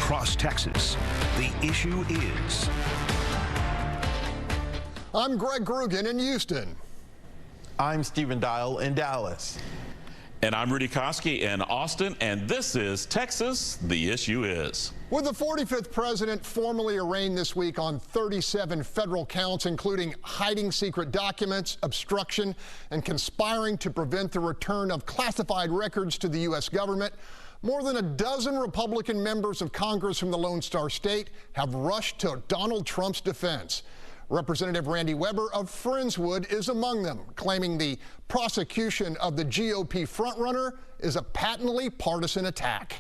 across Texas. The issue is. I'm Greg Grugan in Houston. I'm Stephen Dial in Dallas. And I'm Rudy Koski in Austin, and this is Texas, the issue is. With the 45th president formally arraigned this week on 37 federal counts, including hiding secret documents, obstruction, and conspiring to prevent the return of classified records to the U.S. government, more than a dozen Republican members of Congress from the Lone Star State have rushed to Donald Trump's defense. Representative Randy Weber of Friendswood is among them, claiming the prosecution of the GOP frontrunner is a patently partisan attack.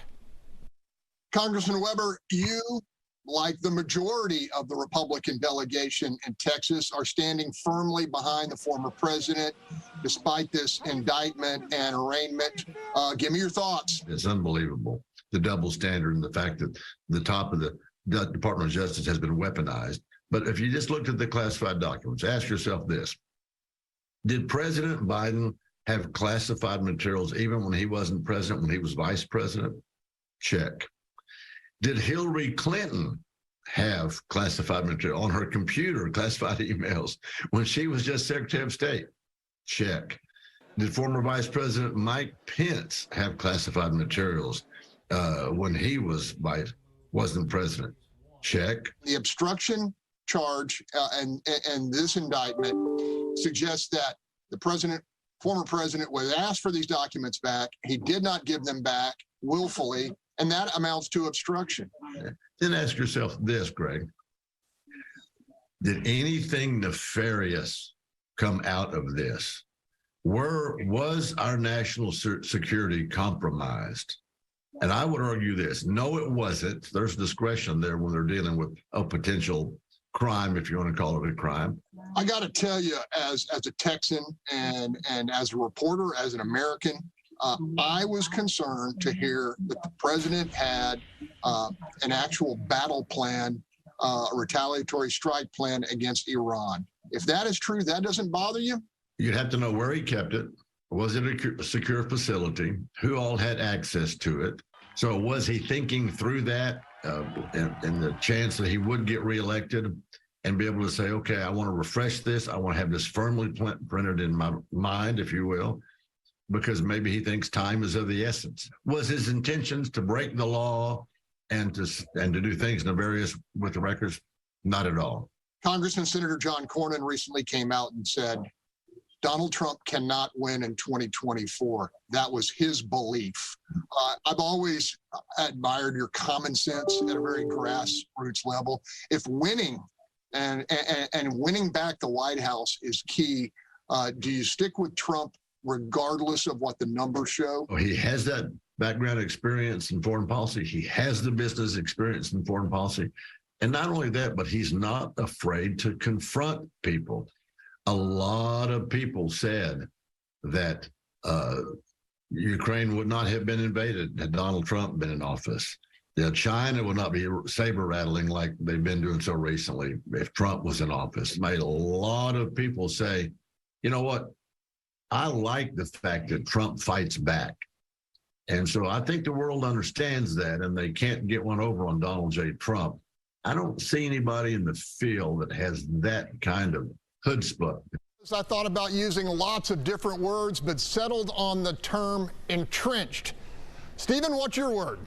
Congressman Weber, you, like the majority of the Republican delegation in Texas, are standing firmly behind the former president despite this indictment and arraignment. Give me your thoughts. It's unbelievable, the double standard and the fact that the top of the Department of Justice has been weaponized. But if you just looked at the classified documents, ask yourself this. Did President Biden have classified materials even when he wasn't president, when he was vice president? Check. Did Hillary Clinton have classified material on her computer, classified emails, when she was just Secretary of State? Check. Did former Vice President Mike Pence have classified materials when he wasn't president? Check. The obstruction charge and this indictment suggests that the former president was asked for these documents back. He did not give them back willfully, and that amounts to obstruction. Then ask yourself this, Greg. Did anything nefarious come out of this? Was our national security compromised? And I would argue this. No, it wasn't. There's discretion there when they're dealing with a potential crime, if you want to call it a crime. I got to tell you, as a Texan and as a reporter, as an American, I was concerned to hear that the president had an actual battle plan, a retaliatory strike plan against Iran. If that is true, that doesn't bother you? You'd have to know where he kept it. Was it a secure facility? Who all had access to it? So was he thinking through that and the chance that he would get reelected and be able to say, okay, I want to refresh this. I want to have this firmly printed in my mind, if you will, because maybe he thinks time is of the essence. Was his intentions to break the law and to do things nefarious with the records? Not at all. Congressman Senator John Cornyn recently came out and said, Donald Trump cannot win in 2024. That was his belief. I've always admired your common sense at a very grassroots level. If winning and winning back the White House is key, do you stick with Trump regardless of what the numbers show? Well, he has that background experience in foreign policy. He has the business experience in foreign policy. And not only that, but he's not afraid to confront people. A lot of people said that Ukraine would not have been invaded had Donald Trump been in office. China would not be saber rattling like they've been doing so recently if Trump was in office. Made a lot of people say, you know what? I like the fact that Trump fights back. And so I think the world understands that, and they can't get one over on Donald J. Trump. I don't see anybody in the field that has that kind of chutzpah. I thought about using lots of different words, but settled on the term entrenched. Stephen, what's your word?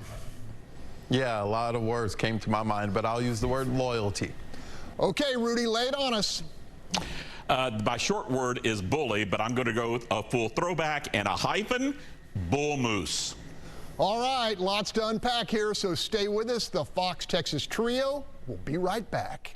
Yeah, a lot of words came to my mind, but I'll use the word loyalty. Okay, Rudy, lay it on us. My short word is bully, but I'm going to go with a full throwback and a hyphen, bull moose. All right, lots to unpack here, so stay with us. The Fox Texas Trio will be right back.